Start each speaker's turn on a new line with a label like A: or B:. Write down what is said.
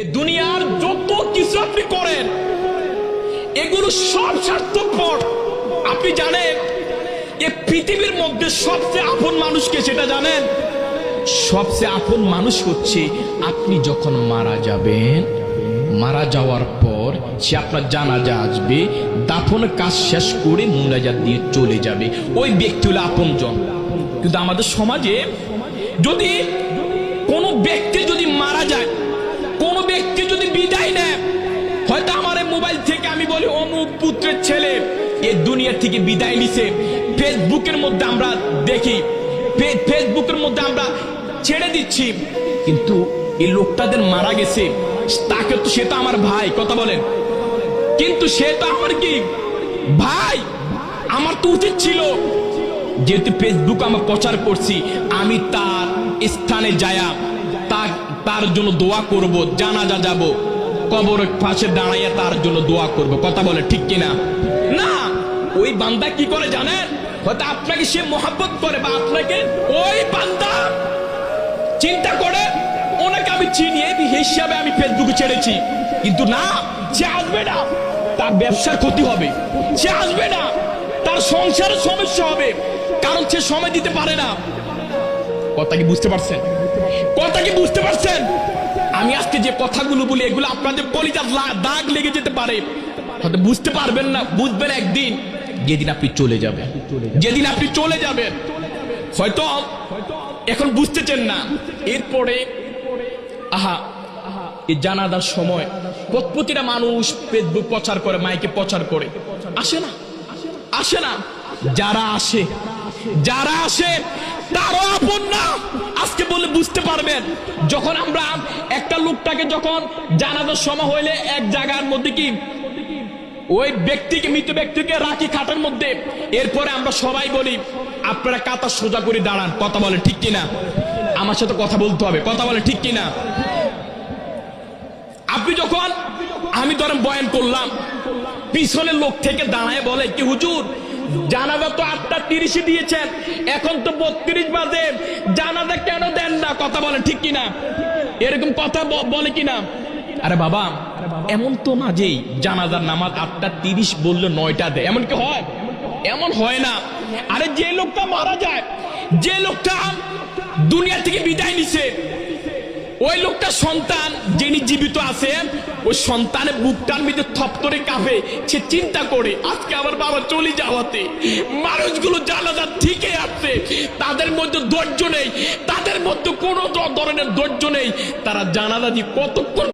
A: এ দুনিয়ার যত কিছু আপনি করেন এগুলো সব স্বার্থপর। আপনি জানেন এ পৃথিবীর মধ্যে সবচেয়ে আপন মানুষকে, সেটা জানেন? সবচেয়ে আপন মানুষ হচ্ছে আপনি যখন মারা যাবেন, মারা যাওয়ার পর সে আপনার জানাজা আসবে, দাফনের কাজ শেষ করে মুনাজাত দিয়ে চলে যাবে, ওই ব্যক্তি হলো আপনজন। কিন্তু আমাদের সমাজে যদি কোনো ব্যক্তি যদি মারা যায়, কোন ব্যক্তি যদি বিদায় নেয়, হয়তো আমার মোবাইল থেকে আমি বলি অমুক পুত্রের ছেলে এ দুনিয়া থেকে বিদায় নিছে, ফেসবুকের মধ্যে আমরা দেখি, ফেসবুকের মধ্যে আমরা ছেড়ে দিচ্ছি, কিন্তু এই লোকটাদের মারা গেছে, তাকে তো, সে তো আমার ভাই, কথা বলেন, কিন্তু সে তো আমার কি ভাই, আমার তো উচিত ছিল যেহেতু ফেসবুক আমরা প্রচার করছি, আমি তার স্থানে যায়া তার জন্য দোয়া করব, জানাজা যাব, কবরের পাশে দাঁড়াইয়া তার জন্য দোয়া করব, কথা বলে ঠিক কিনা? না, ওই বান্দা কি করে জানেন? হয়তো আপনাকে সে মহব্বত করে, বা আপনাকে ওই বান্দা চিন্তা করে ওনাকে আমি চিনি, এই হিসাবে আমি ফেসবুকে ছেড়েছি, কিন্তু না, সে আসবে না, তার ব্যবসার ক্ষতি হবে, সে আসবে না, তার সংসারের সমস্যা হবে, কারণ সে সময় দিতে পারে না। কথা কি বুঝতে পারছেন? কথা কি বুঝতে পারছেন? আমি আজকে যে কথাগুলো বলি এগুলো আপনাদের কলিজার দাগ লেগে যেতে পারে, হয়তো বুঝতে পারবেন না, বুঝবেন একদিন, যেদিন আপনি চলে যাবেন, যেদিন আপনি চলে যাবেন, হয়তো এখন বুঝতেছেন না। এরপরে এই জানাজার সময় প্রতিটা মানুষ ফেসবুক প্রচার করে, মাইকে প্রচার করে, আসে না, আসে না, যারা আসে তারও আপন না। আজকে বলে বুঝতে পারবেন, যখন আমরা একটা লোকটাকে যখন জানাজার সময় হইলে এক জায়গার মধ্যে কি ওই ব্যক্তিকে, মৃত ব্যক্তিকে রাখি খাটের মধ্যে, এরপরে আমরা সবাই বলি আপনারা কাতা সোজা করে দাঁড়ান, কথা বলে ঠিক কিনা? আমার সাথে কথা বলতে হবে, কথা বলে ঠিক কিনা? আপনি যখন, আমি ধরেন বয়ান করলাম, পিছনের লোক থেকে দাঁড়ায় বলে কি হুজুর জানাজা তো 8:30 দিয়েছেন, এখন তো 32 বাজে, জানাজা কেন দেন না, কথা বলে ঠিক কিনা? এরকম কথা বলে কিনা? আরে বাবা, এমন তো মাঝেই জানাজার নামাজ 8:30 বললো 9টা দেয়, এমন কি হয়? এমন হয় না। আরে যে লোকটা মারা যায়, যে লোকটা দুনিয়া থেকে বিদায় নিছে, ওই লোকটা সন্তান যিনি জীবিত আছে, ওই সন্তানের বুকটার মধ্যে থপথরে কাঁপে, সে চিন্তা করে আজকে আমার বাবা চলে যাওয়াতে মানুষগুলো জানাজা ঠিকই আসছে, তাদের মধ্যে ধৈর্য নেই, তাদের মধ্যে কোনো ধরনের ধৈর্য নেই, তারা জানাজা দিয়ে কতক্ষণ